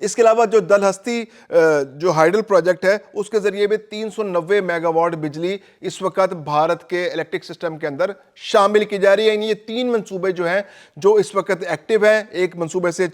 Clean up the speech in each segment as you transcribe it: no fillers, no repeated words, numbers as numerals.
اس کے علاوہ جو دل ہستی جو ہائیڈل پروجیکٹ ہے اس کے ذریعے بھی 390 میگا واٹ بجلی اس وقت بھارت کے الیکٹرک سسٹم کے اندر شامل کی جا رہی ہے. یعنی یہ 3 منصوبے جو ہیں جو اس وقت ایکٹیو ہیں. ایک منصوبے سے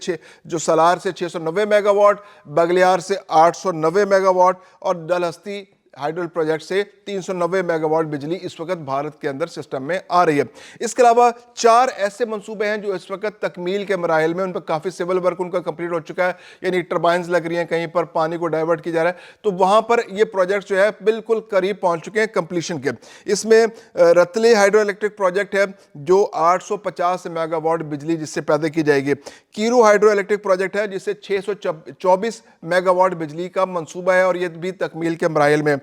جو سالار سے 690 میگا واٹ, بگلیار سے 890 میگا واٹ اور دل ہستی ہائیڈل پروجیکٹ سے 390 میگا واٹ بجلی اس وقت بھارت کے اندر سسٹم میں آ رہی ہے. اس کے علاوہ 4 ایسے منصوبے ہیں جو اس وقت تکمیل کے مراحل میں, ان پر کافی سول ورک ان کا کمپلیٹ ہو چکا ہے, یعنی ٹربائنز لگ رہی ہیں, کہیں پر پانی کو ڈائیورٹ کی جا رہا ہے, تو وہاں پر یہ پروجیکٹ جو ہے بالکل قریب پہنچ چکے ہیں کمپلیشن کے. اس میں رتلی ہائیڈرو الیکٹرک پروجیکٹ ہے جو 850 میگا واٹ بجلی جس سے پیدا کی جائے گی. کیرو ہائیڈرو الیکٹرک پروجیکٹ ہے جس سے 624 میگا واٹ بجلی کا منصوبہ ہے اور یہ بھی تکمیل کے مراحل میں.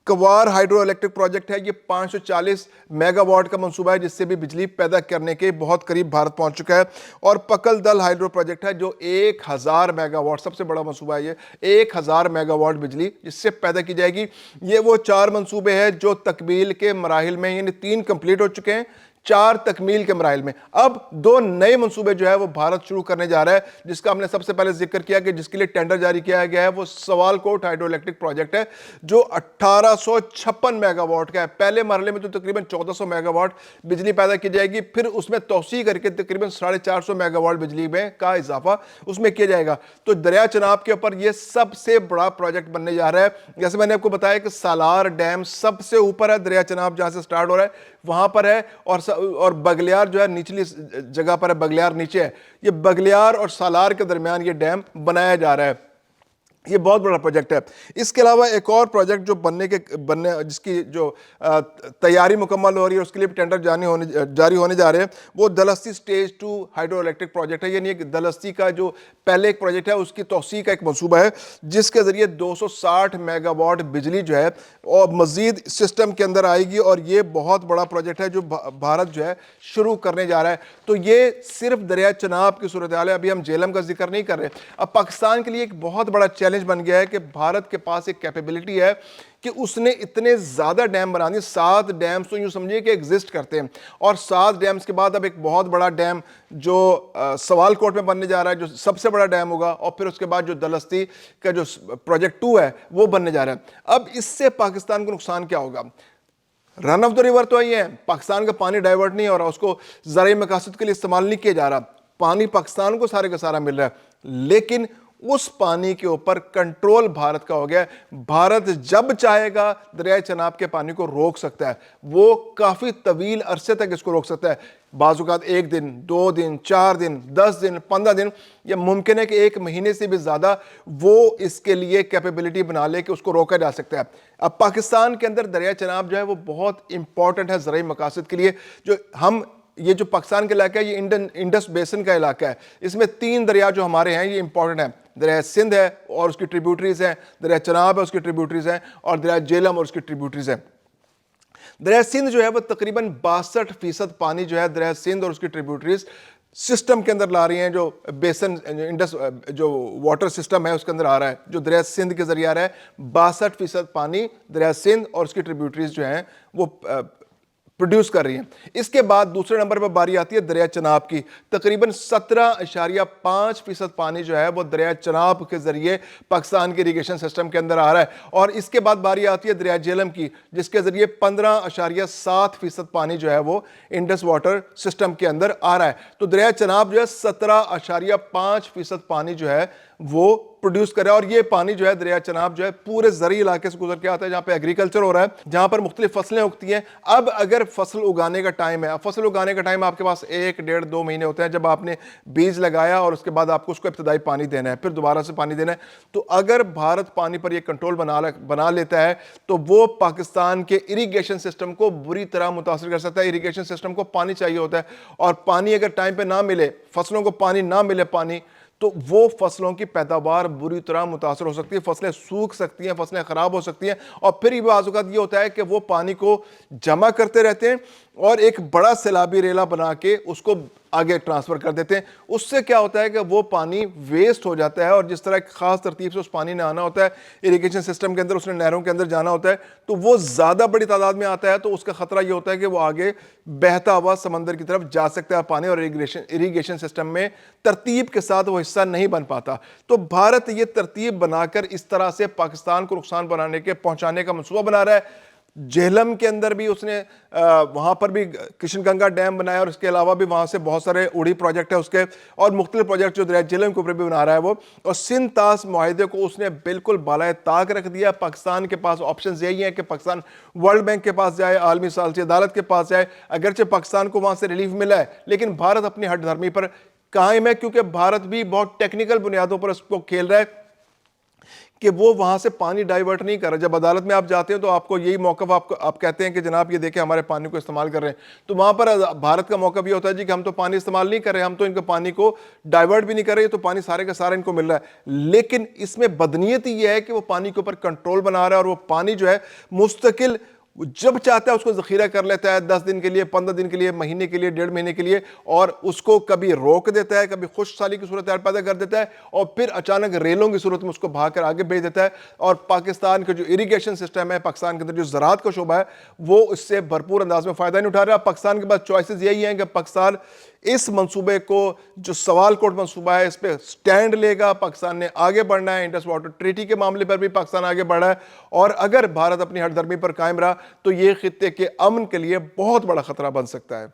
کوار ہائیڈرو الیکٹرک پروجیکٹ ہے, یہ 540 میگا واٹ کا منصوبہ ہے جس سے بھی بجلی پیدا کرنے کے بہت قریب بھارت پہنچ چکا ہے. اور پکل دل ہائیڈرو پروجیکٹ ہے جو 1000 میگا واٹ, سب سے بڑا منصوبہ ہے یہ, 1000 میگا واٹ بجلی جس سے پیدا کی جائے گی. یہ وہ 4 منصوبے ہیں جو تکمیل کے مراحل میں, یعنی 3 کمپلیٹ ہو چکے ہیں, 4 تکمیل کے مراحل میں. اب 2 نئے منصوبے جو ہے وہ بھارت شروع کرنے جا رہا ہے, جس کا ہم نے سب سے پہلے ذکر کیا کہ جس کے لیے ٹینڈر جاری کیا گیا ہے, وہ سوال کوٹ ہائیڈرو الیکٹرک پروجیکٹ ہے جو 1856 میگا واٹ کا ہے. پہلے مرحلے میں تو تقریباً 1400 میگا واٹ بجلی پیدا کی جائے گی, پھر اس میں توسیع کر کے تقریباً 450 میگا واٹ بجلی میں کا اضافہ اس میں کیا جائے گا. تو دریا چناب کے اوپر یہ سب سے بڑا پروجیکٹ بننے جا رہا ہے. جیسے میں نے آپ کو بتایا کہ سالار ڈیم سب سے اوپر ہے, دریا چناب جہاں سے سٹارٹ ہو رہا ہے وہاں پر ہے, اور بگلیار جو ہے نچلی جگہ پر ہے, بگلیار نیچے ہے. یہ بگلیار اور سالار کے درمیان یہ ڈیم بنایا جا رہا ہے. یہ بہت بڑا پروجیکٹ ہے. اس کے علاوہ ایک اور پروجیکٹ جو بننے جس کی جو تیاری مکمل ہو رہی ہے, اس کے لیے ٹینڈر جاری ہونے جا رہے ہیں, وہ دل ہستی سٹیج 2 ہائیڈرو الیکٹرک پروجیکٹ ہے. یعنی دل ہستی کا جو پہلے ایک پروجیکٹ ہے اس کی توسیع کا ایک منصوبہ ہے جس کے ذریعے 260 میگا واٹ بجلی جو ہے اور مزید سسٹم کے اندر آئے گی, اور یہ بہت بڑا پروجیکٹ ہے جو بھارت جو ہے شروع کرنے جا رہا ہے. تو یہ صرف دریا چناب کی صورتحال ہے, ابھی ہم جہلم کا ذکر نہیں کر رہے. اب پاکستان کے لیے ایک بہت بڑا چیلنج بن گیا ہے کہ بھارت کے پاس ایک کیپیبلٹی ہے کہ اس نے اتنے زیادہ ڈیم بنا دیے. 7 ڈیمز تو یوں سمجھیے کہ ایگزسٹ کرتے ہیں, اور 7 ڈیمز کے بعد اب ایک بہت بڑا ڈیم جو سوال کوٹ میں بننے جا رہا ہے, جو سب سے بڑا ڈیم ہوگا, اور پھر اس کے بعد جو دل ہستی کا جو پروجیکٹ 2 ہے وہ بننے جا رہا ہے. اب اس سے پاکستان کو نقصان کیا ہوگا؟ رن آف دا ریور تو ہی ہے, پاکستان کا پانی ڈائیورٹ نہیں ہو رہا, اس کو زرعی مقاصد کے لیے استعمال نہیں کیا جا رہا, پانی پاکستان کو سارے کا سارا مل رہا ہے, لیکن اس پانی کے اوپر کنٹرول بھارت کا ہو گیا ہے. بھارت جب چاہے گا دریائے چناب کے پانی کو روک سکتا ہے, وہ کافی طویل عرصے تک اس کو روک سکتا ہے. بعض اوقات 1 دن, 2 دن, 4 دن, 10 دن, 15 دن, یا ممکن ہے کہ 1 مہینے سے بھی زیادہ وہ اس کے لیے کیپیبلٹی بنا لے کہ اس کو روکا جا سکتا ہے. اب پاکستان کے اندر دریائے چناب جو ہے وہ بہت امپورٹنٹ ہے زرعی مقاصد کے لیے. یہ جو پاکستان کا علاقہ ہے یہ انڈس بیسن کا علاقہ ہے. اس میں 3 دریا جو ہمارے ہیں یہ امپورٹنٹ ہیں. دریا سندھ ہے اور اس کی ٹریبیوٹریز ہیں, دریا چناب ہے اس کی ٹریبیوٹریز ہیں, اور دریا جہلم اور اس کی ٹریبیوٹریز ہیں. دریا سندھ جو ہے وہ تقریباً 62% پانی جو ہے دریا سندھ اور اس کی ٹریبیوٹریز سسٹم کے اندر لا رہی ہیں. جو بیسن انڈس جو واٹر سسٹم ہے اس کے اندر آ رہا ہے, جو دریا سندھ کے ذریعے آ رہا ہے. 62% پانی دریا سندھ اور اس کی ٹریبیوٹریز جو ہیں وہ پروڈیوس کر رہی ہیں. اس کے بعد دوسرے نمبر پر باری آتی ہے دریا چناب کی. تقریباً 17.5% پانی جو ہے وہ دریا چناب کے ذریعے پاکستان کے اریگیشن سسٹم کے اندر آ رہا ہے. اور اس کے بعد باری آتی ہے دریا جہلم کی, جس کے ذریعے 15.7% پانی جو ہے وہ انڈس واٹر سسٹم کے اندر آ رہا ہے. تو دریا چناب جو ہے 17.5% پانی جو ہے وہ پروڈیوس کرے, اور یہ پانی جو ہے دریا چناب جو ہے پورے زرعی علاقے سے گزر کے آتا ہے جہاں پہ ایگریکلچر ہو رہا ہے, جہاں پر مختلف فصلیں اگتی ہیں. اب اگر فصل اگانے کا ٹائم ہے, فصل اگانے کا ٹائم آپ کے پاس 1, 1.5, 2 مہینے ہوتے ہیں جب آپ نے بیج لگایا اور اس کے بعد آپ کو اس کو ابتدائی پانی دینا ہے, پھر دوبارہ سے پانی دینا ہے. تو اگر بھارت پانی پر یہ کنٹرول بنا لیتا ہے تو وہ پاکستان کے اریگیشن سسٹم کو بری طرح متاثر کر سکتا ہے. اریگیشن سسٹم کو پانی چاہیے ہوتا ہے, اور پانی اگر ٹائم پہ نہ ملے, فصلوں کو پانی نہ ملے پانی, تو وہ فصلوں کی پیداوار بری طرح متاثر ہو سکتی ہے, فصلیں سوکھ سکتی ہیں, فصلیں خراب ہو سکتی ہیں. اور پھر یہ بعض اوقات یہ ہوتا ہے کہ وہ پانی کو جمع کرتے رہتے ہیں اور ایک بڑا سیلابی ریلا بنا کے اس کو آگے ٹرانسفر کر دیتے ہیں. اس سے کیا ہوتا ہے کہ وہ پانی ویسٹ ہو جاتا ہے, اور جس طرح ایک خاص ترتیب سے اس پانی نے آنا ہوتا ہے اریگیشن سسٹم کے اندر, اس نے نہروں کے اندر جانا ہوتا ہے, تو وہ زیادہ بڑی تعداد میں آتا ہے, تو اس کا خطرہ یہ ہوتا ہے کہ وہ آگے بہتا ہوا سمندر کی طرف جا سکتا ہے پانی, اور اریگیشن سسٹم میں ترتیب کے ساتھ وہ حصہ نہیں بن پاتا. تو بھارت یہ ترتیب بنا کر اس طرح سے پاکستان کو نقصان پہنچانے کا منصوبہ بنا رہا ہے. جہلم کے اندر بھی اس نے وہاں پر بھی کشن گنگا ڈیم بنایا, اور اس کے علاوہ بھی وہاں سے بہت سارے اڑی پروجیکٹ ہے اس کے, اور مختلف پروجیکٹ جو دریائے جہلم کے اوپر بھی بنا رہا ہے وہ. اور سندھ طاس معاہدے کو اس نے بالکل بالائے طاق رکھ دیا. پاکستان کے پاس آپشنز یہی ہیں کہ پاکستان ورلڈ بینک کے پاس جائے, عالمی ثالثی عدالت کے پاس جائے. اگرچہ پاکستان کو وہاں سے ریلیف ملا ہے, لیکن بھارت اپنی ہٹ دھرمی پر قائم ہے, کیونکہ بھارت بھی بہت ٹیکنیکل بنیادوں پر اس کو کھیل رہا ہے کہ وہ وہاں سے پانی ڈائیورٹ نہیں کر رہا. جب عدالت میں آپ جاتے ہیں تو آپ کو یہی موقف آپ کہتے ہیں کہ جناب یہ دیکھیں ہمارے پانی کو استعمال کر رہے ہیں, تو وہاں پر بھارت کا موقف یہ ہوتا ہے جی کہ ہم تو پانی استعمال نہیں کر رہے, ہم تو ان کے پانی کو ڈائیورٹ بھی نہیں کر رہے, تو پانی سارے کا سارا ان کو مل رہا ہے. لیکن اس میں بدنیتی یہ ہے کہ وہ پانی کے اوپر کنٹرول بنا رہا ہے, اور وہ پانی جو ہے مستقل جب چاہتا ہے اس کو ذخیرہ کر لیتا ہے, 10 دن کے لیے, 15 دن کے لیے, مہینے کے لیے, 1.5 مہینے کے لیے, اور اس کو کبھی روک دیتا ہے, کبھی خشک سالی کی صورتحال پیدا کر دیتا ہے, اور پھر اچانک ریلوں کی صورت میں اس کو بھا کر آگے بھیج دیتا ہے. اور پاکستان کا جو اریگیشن سسٹم ہے, پاکستان کے اندر جو زراعت کا شعبہ ہے, وہ اس سے بھرپور انداز میں فائدہ نہیں اٹھا رہا. پاکستان کے پاس چوائسز یہی ہیں کہ پاکستان اس منصوبے کو, جو سوال کوٹ منصوبہ ہے, اس پہ سٹینڈ لے گا. پاکستان نے آگے بڑھنا ہے, انڈس واٹر ٹریٹی کے معاملے پر بھی پاکستان آگے بڑھا ہے, اور اگر بھارت اپنی ہٹ دھرمی پر قائم رہا تو یہ خطے کے امن کے لیے بہت بڑا خطرہ بن سکتا ہے.